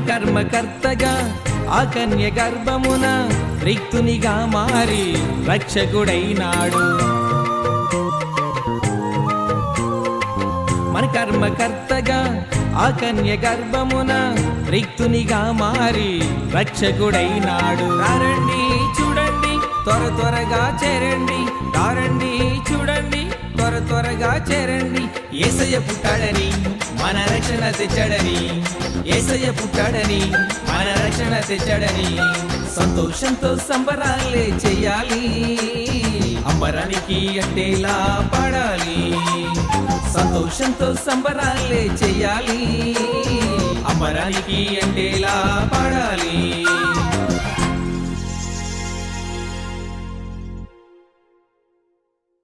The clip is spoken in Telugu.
కర్మకర్తగా ఆ కన్య గర్భమున రిక్తునిగా మారి రక్షకుడైనాడు. మన కర్మకర్తగా ఆ కన్య గర్భమున రిక్తునిగా మారి రక్షకుడైనాడు. రండి చూడండి త్వర త్వరగా చేరండి, రండి చూడండి త్వర త్వరగా చేరండి. యేసయ్య పుట్టాడని మన రక్షణ తెచ్చాడని, యేసయ్య పుట్టాడని మన రక్షణ తెచ్చాడని సంతోషంతో సంబరాలే చెయ్యాలి, అంబరానికి అట్టేలా పాడాలి. సంతోషంతో సంబరాలే చెయ్యాలి, అంబరానికి అట్టేలా పాడాలి.